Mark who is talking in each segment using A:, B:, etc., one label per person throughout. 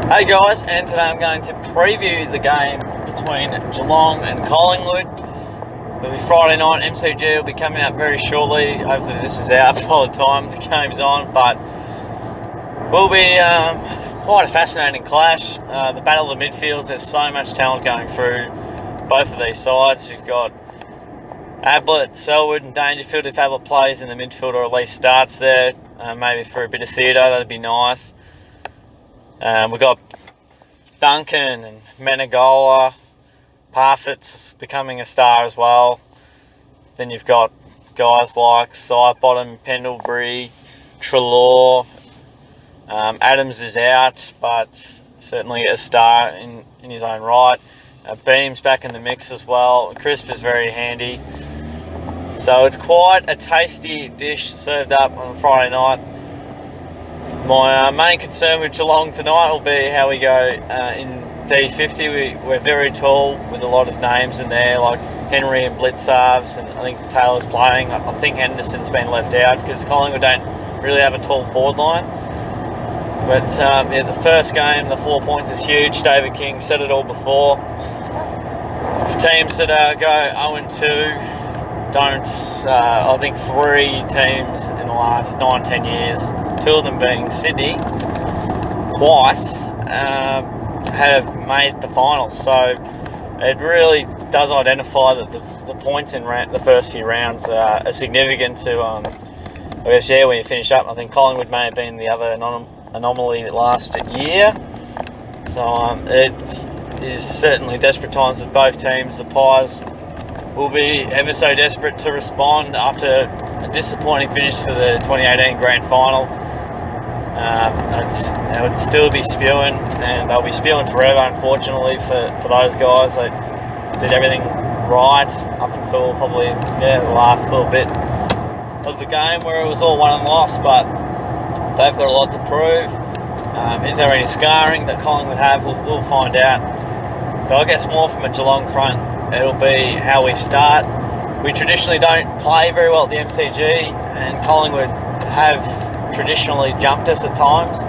A: Hey guys, and today I'm going to preview the game between Geelong and Collingwood. It'll be Friday night. MCG will be coming out very shortly. Hopefully this is out by the time the game's on, but will be quite a fascinating clash. The battle of the midfields, there's so much talent going through both of these sides. You've got Ablett, Selwood and Dangerfield. If Ablett plays in the midfield or at least starts there, maybe for a bit of theatre, that'd be nice. We've got Duncan and Menegola. Parfitt's becoming a star as well. Then you've got guys like Sidebottom, Pendlebury, Treloar. Adams is out, but certainly a star in his own right. Beam's back in the mix as well. Crisp is very handy. So it's quite a tasty dish served up on Friday night. My main concern with Geelong tonight will be how we go in D50. We're very tall with a lot of names in there, like Henry and Blitzarves, and I think Taylor's playing. I think Henderson's been left out because Collingwood don't really have a tall forward line. But yeah, the first game, the 4 points is huge. David King said it all before. For teams that go 0-2, I think 3 teams in the last 9-10 years, 2 of them being Sydney, twice, have made the finals. So it really does identify that the points in the first few rounds are significant to, I guess, yeah, when you finish up. I think Collingwood may have been the other anomaly last year. So it is certainly desperate times with both teams. The Pies will be ever so desperate to respond after a disappointing finish to the 2018 Grand Final. They would still be spewing, and they'll be spewing forever, unfortunately, for those guys. They did everything right up until probably the last little bit of the game where it was all won and lost, but they've got a lot to prove. Is there any scarring that Collingwood have? We'll find out. But I guess more from a Geelong front, it'll be how we start. We traditionally don't play very well at the MCG, and Collingwood have traditionally jumped us at times.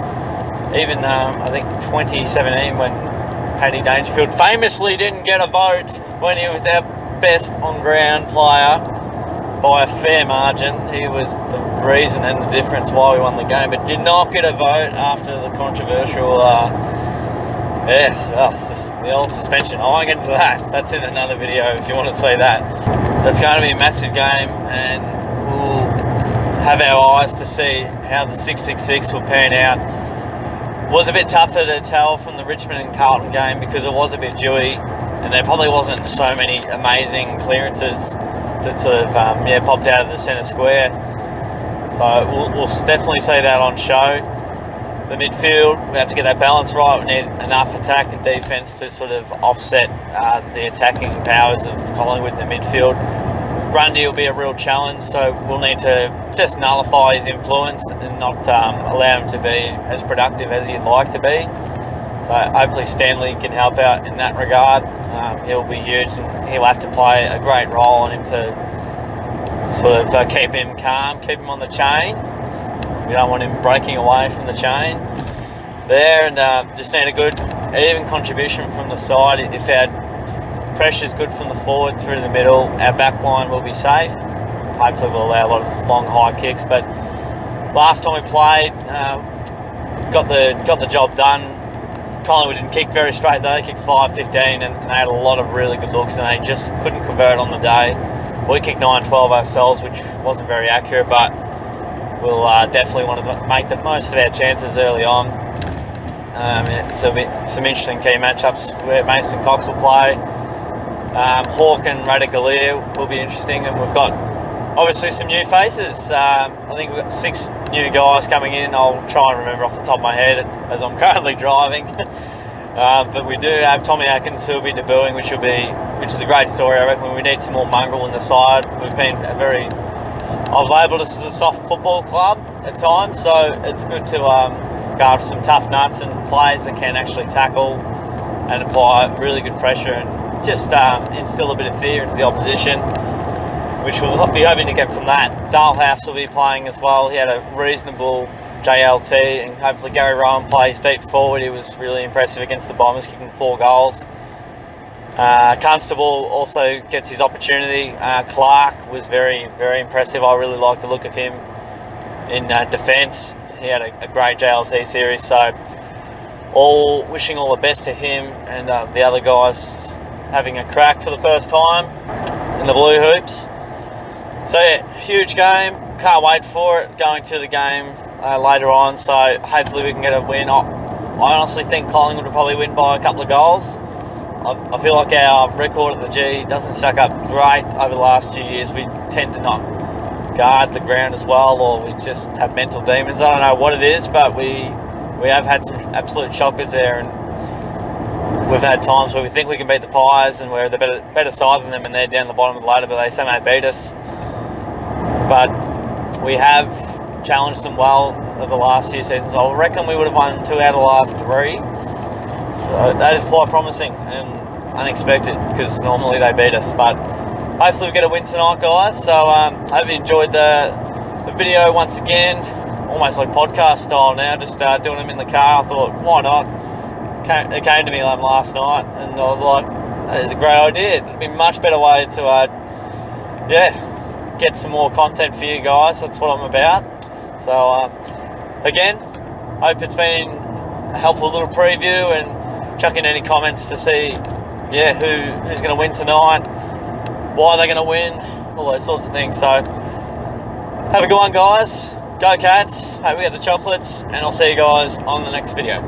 A: Even I think 2017, when Paddy Dangerfield famously didn't get a vote when he was our best on-ground player by a fair margin. He was the reason and the difference why we won the game, but did not get a vote after the controversial the old suspension. I won't get into that. That's in another video if you want to see that. That's going to be a massive game, and we'll have our eyes to see how the 666 will pan out. It was a bit tougher to tell from the Richmond and Carlton game because it was a bit dewy, and there probably wasn't so many amazing clearances that sort of popped out of the centre square. So we'll definitely see that on show. The midfield, we have to get that balance right. We need enough attack and defence to sort of offset the attacking powers of Collingwood in the midfield. Grundy will be a real challenge, so we'll need to just nullify his influence and not allow him to be as productive as he'd like to be. So hopefully Stanley can help out in that regard. He'll be huge, and he'll have to play a great role on him to sort of keep him calm, keep him on the chain. We don't want him breaking away from the chain there, and just need a good, even contribution from the side. If our pressure's good from the forward through the middle, our back line will be safe. Hopefully we'll allow a lot of long, high kicks, but last time we played, got the job done. Collingwood didn't kick very straight though. They kicked 5-15, and they had a lot of really good looks, and they just couldn't convert on the day. We kicked 9-12 ourselves, which wasn't very accurate, but we'll definitely want to make the most of our chances early on. Some interesting key matchups where Mason Cox will play. Hawke and Radigalia will be interesting, and we've got obviously some new faces. I think we've got 6 new guys coming in. I'll try and remember off the top of my head as I'm currently driving. But we do have Tommy Atkins who'll be debuting, which is a great story. I reckon we need some more mongrel in the side. We've been I've labelled us as a soft football club at times, so it's good to go after some tough nuts and players that can actually tackle and apply really good pressure and just instill a bit of fear into the opposition. which we'll be hoping to get from that. Dalhouse will be playing as well. He had a reasonable JLT, and hopefully Gary Rowan plays deep forward. He was really impressive against the Bombers, kicking 4 goals. Constable also gets his opportunity. Clark was very, very impressive. I really like the look of him in defence. He had a great JLT series, so wishing all the best to him and the other guys having a crack for the first time in the Blue Hoops. So yeah, huge game. Can't wait for it. Going to the game later on, so hopefully we can get a win. I honestly think Collingwood will probably win by a couple of goals. I feel like our record at the G doesn't stack up great over the last few years. We tend to not guard the ground as well, or we just have mental demons. I don't know what it is, but we have had some absolute shockers there, and we've had times where we think we can beat the Pies and we're the better side than them, and they're down the bottom of the ladder, but they somehow beat us. But we have challenged them well over the last few seasons. I reckon we would have won 2 out of the last 3. So that is quite promising and unexpected, because normally they beat us. But hopefully we get a win tonight, guys. So I hope you enjoyed the video once again. Almost like podcast style now, just doing them in the car. I thought, why not? It came to me last night, and I was like, that is a great idea. It'd be a much better way to, get some more content for you guys. That's what I'm about. So, again, hope it's been a helpful little preview, and chuck in any comments to see, who's going to win tonight, why they're going to win, all those sorts of things. So, have a good one, guys. Go Cats. Hope we get the chocolates, and I'll see you guys on the next video.